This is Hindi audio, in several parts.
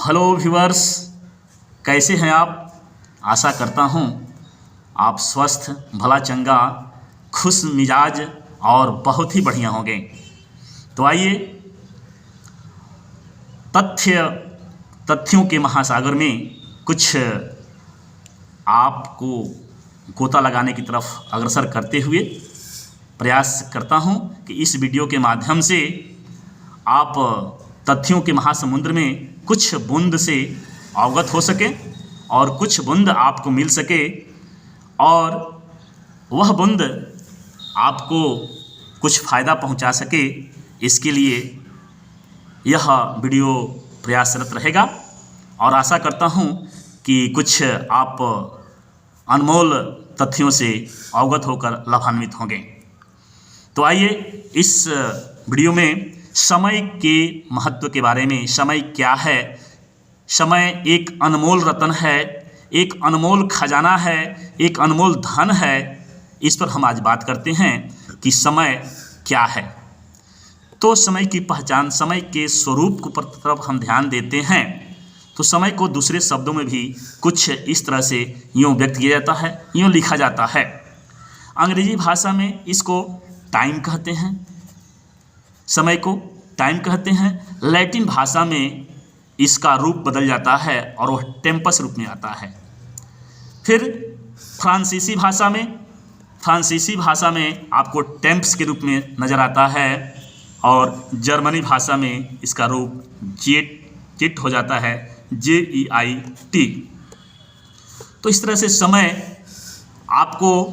हेलो व्यूअर्स, कैसे हैं आप। आशा करता हूं आप स्वस्थ, भला चंगा, खुश मिजाज और बहुत ही बढ़िया होंगे। तो आइए तथ्यों के महासागर में कुछ आपको गोता लगाने की तरफ अग्रसर करते हुए प्रयास करता हूं कि इस वीडियो के माध्यम से आप तथ्यों के महासमुद्र में कुछ बूंद से अवगत हो सके और कुछ बूंद आपको मिल सके और वह बूंद आपको कुछ फ़ायदा पहुंचा सके। इसके लिए यह वीडियो प्रयासरत रहेगा और आशा करता हूं कि कुछ आप अनमोल तथ्यों से अवगत होकर लाभान्वित होंगे। तो आइए इस वीडियो में समय के महत्व के बारे में, समय क्या है, समय एक अनमोल रत्न है, एक अनमोल खजाना है, एक अनमोल धन है, इस पर हम आज बात करते हैं कि समय क्या है। तो समय की पहचान, समय के स्वरूप की तरफ हम ध्यान देते हैं तो समय को दूसरे शब्दों में भी कुछ इस तरह से यूँ व्यक्त किया जाता है, यूँ लिखा जाता है। अंग्रेजी भाषा में इसको टाइम कहते हैं, समय को टाइम कहते हैं। लैटिन भाषा में इसका रूप बदल जाता है और वह टेम्पस रूप में आता है। फिर फ्रांसीसी भाषा में आपको टेम्प्स के रूप में नज़र आता है और जर्मनी भाषा में इसका रूप जेट हो जाता है, JEIT। तो इस तरह से समय आपको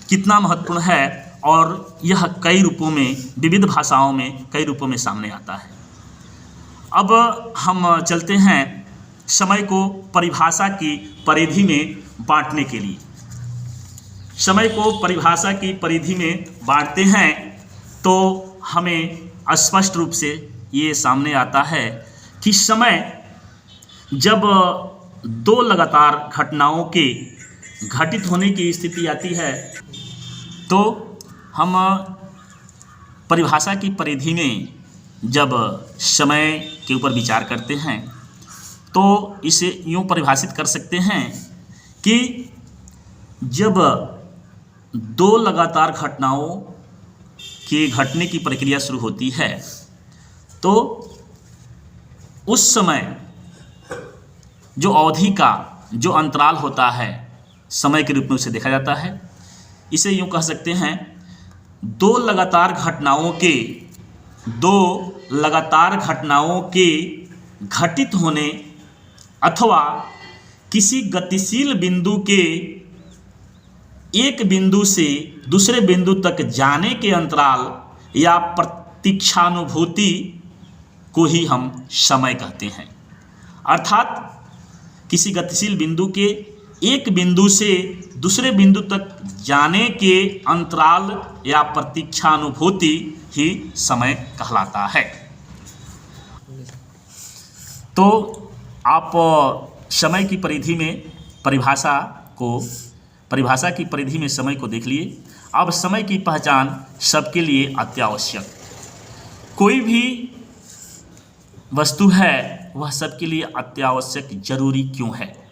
कितना महत्वपूर्ण है और यह कई रूपों में, विविध भाषाओं में कई रूपों में सामने आता है। अब हम चलते हैं समय को परिभाषा की परिधि में बांटने के लिए। समय को परिभाषा की परिधि में बांटते हैं तो हमें स्पष्ट रूप से ये सामने आता है कि समय जब दो लगातार घटनाओं के घटित होने की स्थिति आती है तो हम परिभाषा की परिधि में जब समय के ऊपर विचार करते हैं तो इसे यूँ परिभाषित कर सकते हैं कि जब दो लगातार घटनाओं के घटने की प्रक्रिया शुरू होती है तो उस समय जो अवधि का जो अंतराल होता है समय के रूप में उसे देखा जाता है। इसे यूँ कह सकते हैं दो लगातार घटनाओं के घटित होने अथवा किसी गतिशील बिंदु के एक बिंदु से दूसरे बिंदु तक जाने के अंतराल या प्रतीक्षानुभूति को ही हम समय कहते हैं। अर्थात किसी गतिशील बिंदु के एक बिंदु से दूसरे बिंदु तक जाने के अंतराल या प्रतीक्षानुभूति ही समय कहलाता है। तो आप समय की परिधि में परिभाषा की परिधि में समय को देख लिए। अब समय की पहचान सबके लिए अत्यावश्यक। कोई भी वस्तु है वह सबके लिए अत्यावश्यक जरूरी क्यों है?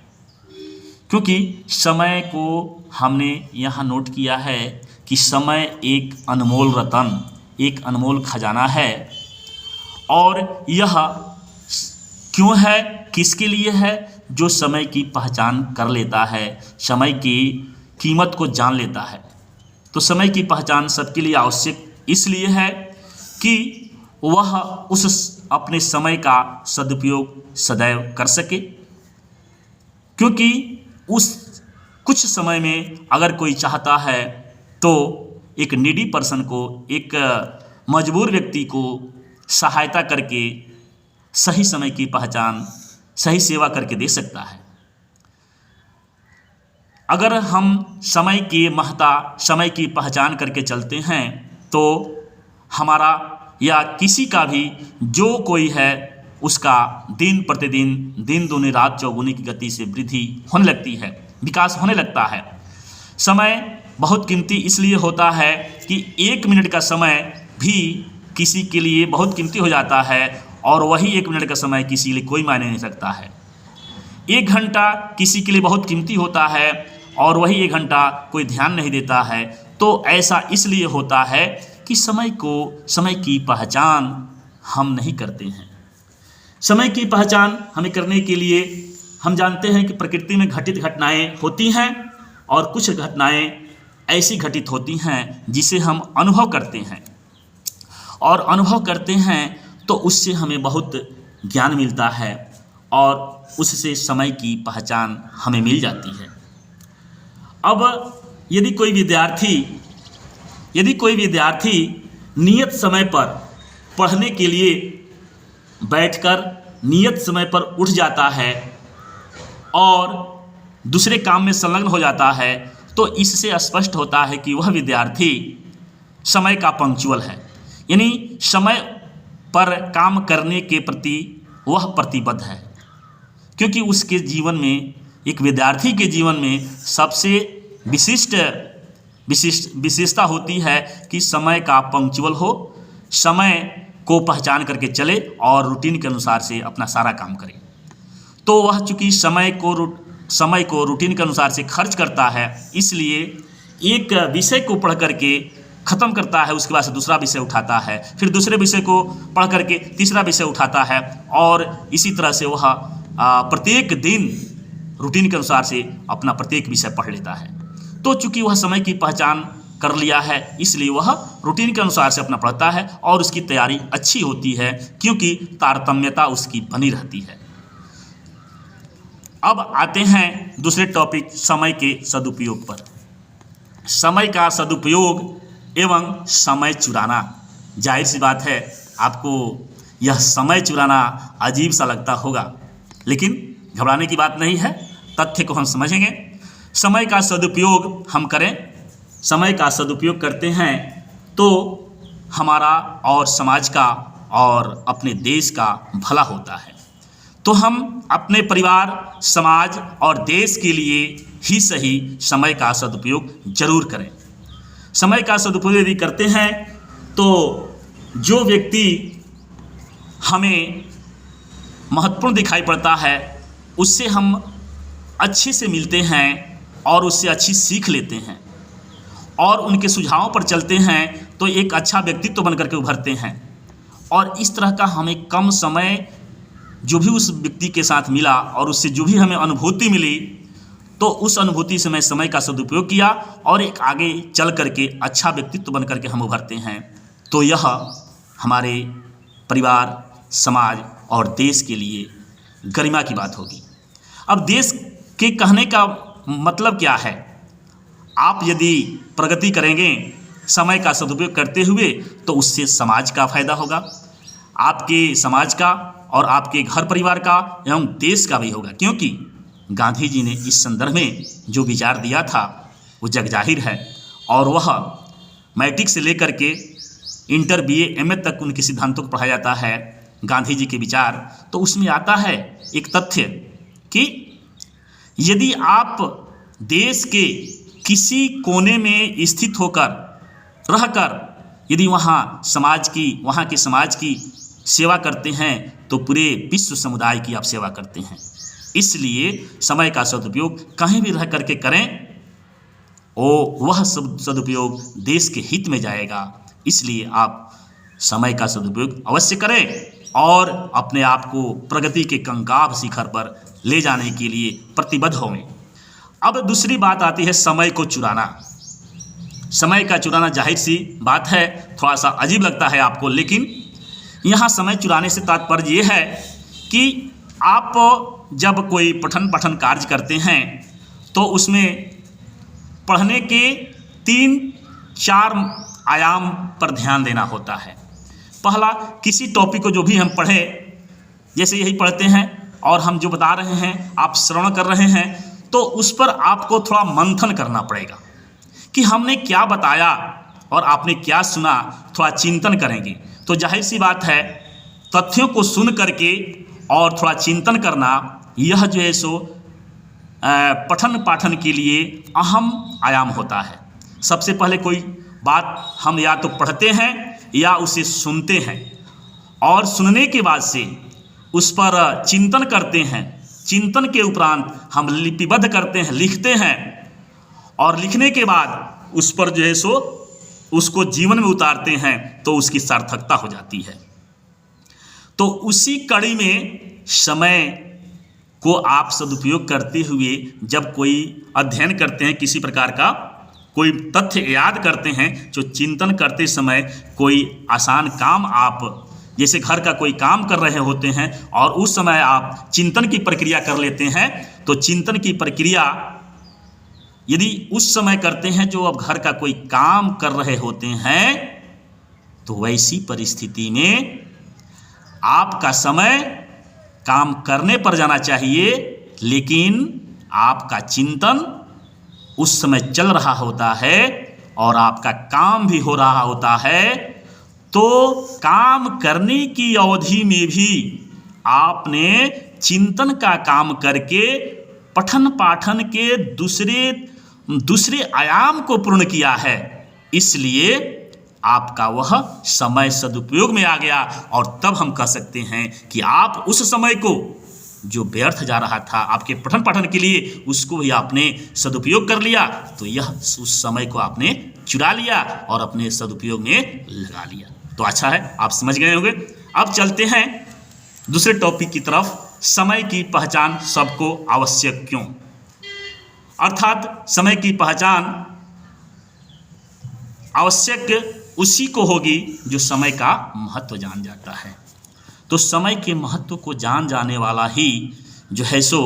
क्योंकि समय को हमने यहाँ नोट किया है कि समय एक अनमोल रत्न, एक अनमोल खजाना है। और यह क्यों है, किसके लिए है? जो समय की पहचान कर लेता है, समय की कीमत को जान लेता है। तो समय की पहचान सबके लिए आवश्यक इसलिए है कि वह उस अपने समय का सदुपयोग सदैव कर सके। क्योंकि उस कुछ समय में अगर कोई चाहता है तो एक नीडी पर्सन को, एक मजबूर व्यक्ति को सहायता करके सही समय की पहचान, सही सेवा करके दे सकता है। अगर हम समय की महत्ता, समय की पहचान करके चलते हैं तो हमारा या किसी का भी जो कोई है उसका दिन प्रतिदिन, दिन दूनी रात चौगुनी की गति से वृद्धि होने लगती है, विकास होने लगता है। समय बहुत कीमती इसलिए होता है कि 1 मिनट का समय भी किसी के लिए बहुत कीमती हो जाता है और वही 1 मिनट का समय किसी के लिए कोई मायने नहीं रखता है। 1 घंटा किसी के लिए बहुत कीमती होता है और वही 1 घंटा कोई ध्यान नहीं देता है। तो ऐसा इसलिए होता है कि समय की पहचान हम नहीं करते हैं। समय की पहचान हमें करने के लिए हम जानते हैं कि प्रकृति में घटित घटनाएं होती हैं और कुछ घटनाएं ऐसी घटित होती हैं जिसे हम अनुभव करते हैं, और अनुभव करते हैं तो उससे हमें बहुत ज्ञान मिलता है और उससे समय की पहचान हमें मिल जाती है। अब यदि कोई विद्यार्थी नियत समय पर पढ़ने के लिए बैठकर नियत समय पर उठ जाता है और दूसरे काम में संलग्न हो जाता है, तो इससे स्पष्ट होता है कि वह विद्यार्थी समय का पंक्चुअल है, यानी समय पर काम करने के प्रति वह प्रतिबद्ध है। क्योंकि उसके जीवन में, एक विद्यार्थी के जीवन में सबसे विशेषता होती है कि समय का पंक्चुअल हो, समय को पहचान करके चले और रूटीन के अनुसार से अपना सारा काम करे। तो वह चूँकि समय को रूटीन के अनुसार से खर्च करता है, इसलिए एक विषय को पढ़ करके ख़त्म करता है, उसके बाद से दूसरा विषय उठाता है, फिर दूसरे विषय को पढ़ करके तीसरा विषय उठाता है, और इसी तरह से वह प्रत्येक दिन रूटीन के अनुसार से अपना प्रत्येक विषय पढ़ लेता है। तो चूँकि वह समय की पहचान कर लिया है, इसलिए वह रूटीन के अनुसार से अपना पढ़ता है और उसकी तैयारी अच्छी होती है, क्योंकि तारतम्यता उसकी बनी रहती है। अब आते हैं दूसरे टॉपिक, समय के सदुपयोग पर। समय का सदुपयोग एवं समय चुराना। जाहिर सी बात है आपको यह समय चुराना अजीब सा लगता होगा, लेकिन घबराने की बात नहीं है, तथ्य को हम समझेंगे। समय का सदुपयोग हम करें, समय का सदुपयोग करते हैं तो हमारा और समाज का और अपने देश का भला होता है। तो हम अपने परिवार, समाज और देश के लिए ही सही समय का सदुपयोग जरूर करें। समय का सदुपयोग यदि करते हैं तो जो व्यक्ति हमें महत्वपूर्ण दिखाई पड़ता है उससे हम अच्छे से मिलते हैं और उससे अच्छी सीख लेते हैं और उनके सुझावों पर चलते हैं, तो एक अच्छा व्यक्तित्व बन करके उभरते हैं। और इस तरह का हमें कम समय जो भी उस व्यक्ति के साथ मिला और उससे जो भी हमें अनुभूति मिली, तो उस अनुभूति से मैं समय का सदुपयोग किया और एक आगे चल करके अच्छा व्यक्तित्व बन करके हम उभरते हैं। तो यह हमारे परिवार, समाज और देश के लिए गरिमा की बात होगी। अब देश के कहने का मतलब क्या है? आप यदि प्रगति करेंगे समय का सदुपयोग करते हुए, तो उससे समाज का फायदा होगा, आपके समाज का और आपके घर परिवार का एवं देश का भी होगा। क्योंकि गांधी जी ने इस संदर्भ में जो विचार दिया था वो जगजाहिर है, और वह मैट्रिक से लेकर के इंटर, BA, MA तक उनके सिद्धांतों को पढ़ाया जाता है, गांधी जी के विचार। तो उसमें आता है एक तथ्य कि यदि आप देश के किसी कोने में स्थित होकर रहकर यदि वहाँ के समाज की सेवा करते हैं, तो पूरे विश्व समुदाय की आप सेवा करते हैं। इसलिए समय का सदुपयोग कहीं भी रह करके करें, वह सदुपयोग देश के हित में जाएगा। इसलिए आप समय का सदुपयोग अवश्य करें और अपने आप को प्रगति के कंकाभ शिखर पर ले जाने के लिए प्रतिबद्ध हों। अब दूसरी बात आती है समय को चुराना। समय का चुराना जाहिर सी बात है, थोड़ा सा अजीब लगता है आपको, लेकिन यहाँ समय चुराने से तात्पर्य ये है कि आप जब कोई पठन कार्य करते हैं तो उसमें पढ़ने के 3-4 आयाम पर ध्यान देना होता है। पहला, किसी टॉपिक को जो भी हम पढ़ें, जैसे यही पढ़ते हैं और हम जो बता रहे हैं आप श्रवण कर रहे हैं, तो उस पर आपको थोड़ा मंथन करना पड़ेगा कि हमने क्या बताया और आपने क्या सुना। थोड़ा चिंतन करेंगे तो जाहिर सी बात है तथ्यों को सुन करके और थोड़ा चिंतन करना, यह जो है सो पठन पाठन के लिए अहम आयाम होता है। सबसे पहले कोई बात हम या तो पढ़ते हैं या उसे सुनते हैं, और सुनने के बाद से उस पर चिंतन करते हैं, चिंतन के उपरांत हम लिपिबद्ध करते हैं, लिखते हैं, और लिखने के बाद उस पर जो है सो उसको जीवन में उतारते हैं तो उसकी सार्थकता हो जाती है। तो उसी कड़ी में समय को आप सदुपयोग करते हुए जब कोई अध्ययन करते हैं, किसी प्रकार का कोई तथ्य याद करते हैं, जो चिंतन करते समय कोई आसान काम आप जैसे घर का कोई काम कर रहे होते हैं और उस समय आप चिंतन की प्रक्रिया कर लेते हैं, तो चिंतन की प्रक्रिया यदि उस समय करते हैं जो अब घर का कोई काम कर रहे होते हैं, तो वैसी परिस्थिति में आपका समय काम करने पर जाना चाहिए, लेकिन आपका चिंतन उस समय चल रहा होता है और आपका काम भी हो रहा होता है। तो काम करने की अवधि में भी आपने चिंतन का काम करके पठन पाठन के दूसरे आयाम को पूर्ण किया है, इसलिए आपका वह समय सदुपयोग में आ गया। और तब हम कह सकते हैं कि आप उस समय को जो व्यर्थ जा रहा था आपके पठन पाठन के लिए, उसको भी आपने सदुपयोग कर लिया, तो यह उस समय को आपने चुरा लिया और अपने सदुपयोग में लगा लिया। तो अच्छा है, आप समझ गए होंगे। अब चलते हैं दूसरे टॉपिक की तरफ, समय की पहचान सबको आवश्यक क्यों। अर्थात समय की पहचान आवश्यक उसी को होगी जो समय का महत्व जान जाता है। तो समय के महत्व को जान जाने वाला ही जो है सो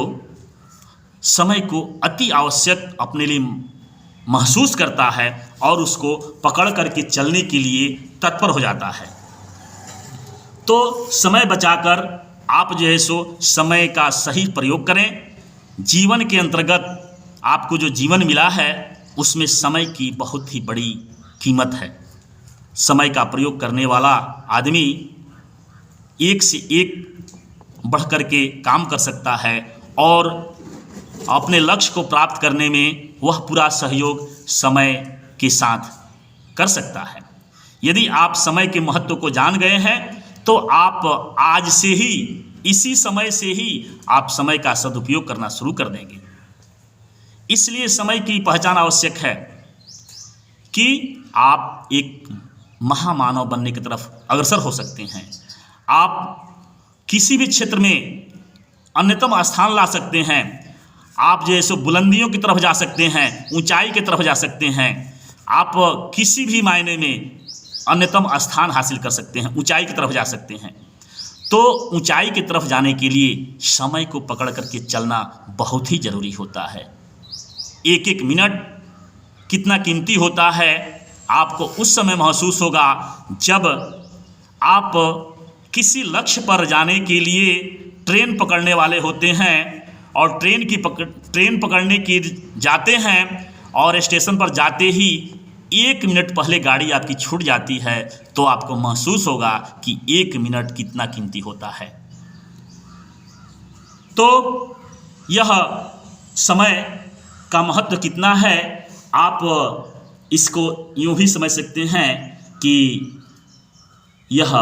समय को अति आवश्यक अपने लिए महसूस करता है और उसको पकड़ करके चलने के लिए तत्पर हो जाता है। तो समय बचाकर आप जो है सो समय का सही प्रयोग करें। जीवन के अंतर्गत आपको जो जीवन मिला है उसमें समय की बहुत ही बड़ी कीमत है। समय का प्रयोग करने वाला आदमी एक से एक बढ़ कर के काम कर सकता है और अपने लक्ष्य को प्राप्त करने में वह पूरा सहयोग समय के साथ कर सकता है। यदि आप समय के महत्व को जान गए हैं तो आप आज से ही, इसी समय से ही आप समय का सदुपयोग करना शुरू कर देंगे। इसलिए समय की पहचान आवश्यक है कि आप एक महामानव बनने की तरफ अग्रसर हो सकते हैं। आप किसी भी क्षेत्र में अन्यतम स्थान ला सकते हैं। आप जो है सो बुलंदियों की तरफ जा सकते हैं, ऊंचाई की तरफ जा सकते हैं। आप किसी भी मायने में अन्यतम स्थान हासिल कर सकते हैं, ऊंचाई की तरफ जा सकते हैं। तो ऊंचाई की तरफ जाने के लिए समय को पकड़ करके चलना बहुत ही ज़रूरी होता है। एक एक मिनट कितना कीमती होता है आपको उस समय महसूस होगा जब आप किसी लक्ष्य पर जाने के लिए ट्रेन पकड़ने वाले होते हैं और ट्रेन पकड़ने के जाते हैं और स्टेशन पर जाते ही 1 मिनट पहले गाड़ी आपकी छूट जाती है, तो आपको महसूस होगा कि 1 मिनट कितना कीमती होता है। तो यह समय का महत्व कितना है, आप इसको यूँ ही समझ सकते हैं कि यह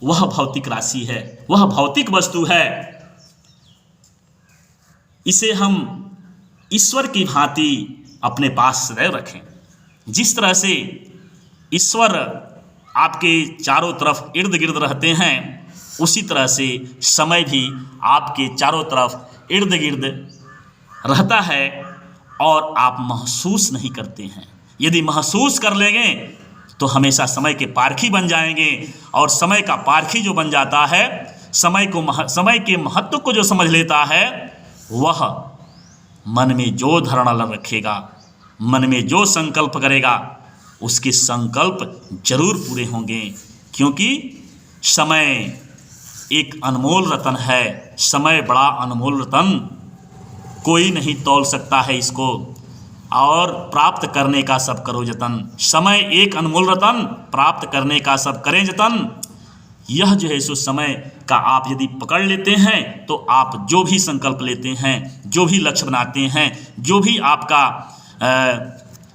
वह भौतिक राशि है, वह भौतिक वस्तु है। इसे हम ईश्वर की भांति अपने पास सदैव रखें। जिस तरह से ईश्वर आपके चारों तरफ इर्द गिर्द रहते हैं, उसी तरह से समय भी आपके चारों तरफ इर्द गिर्द रहता है और आप महसूस नहीं करते हैं। यदि महसूस कर लेंगे तो हमेशा समय के पारखी बन जाएंगे, और समय का पारखी जो बन जाता है, समय के महत्व को जो समझ लेता है, वह मन में जो धारणा रखेगा, मन में जो संकल्प करेगा, उसके संकल्प जरूर पूरे होंगे। क्योंकि समय एक अनमोल रतन है। समय बड़ा अनमोल रतन, कोई नहीं तौल सकता है इसको, और प्राप्त करने का सब करो जतन। समय एक अनमोल रतन, प्राप्त करने का सब करें जतन। यह जो है सो समय का आप यदि पकड़ लेते हैं तो आप जो भी संकल्प लेते हैं, जो भी लक्ष्य बनाते हैं, जो भी आपका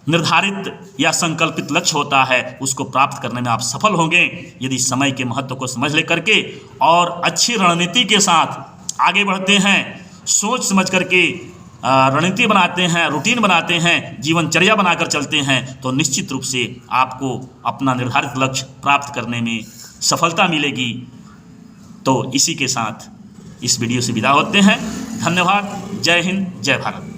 निर्धारित या संकल्पित लक्ष्य होता है उसको प्राप्त करने में आप सफल होंगे यदि समय के महत्व को समझ ले करके और अच्छी रणनीति के साथ आगे बढ़ते हैं, सोच समझ करके रणनीति बनाते हैं, रूटीन बनाते हैं, जीवनचर्या बनाकर चलते हैं, तो निश्चित रूप से आपको अपना निर्धारित लक्ष्य प्राप्त करने में सफलता मिलेगी। तो इसी के साथ इस वीडियो से विदा होते हैं। धन्यवाद। जय हिंद, जय भारत।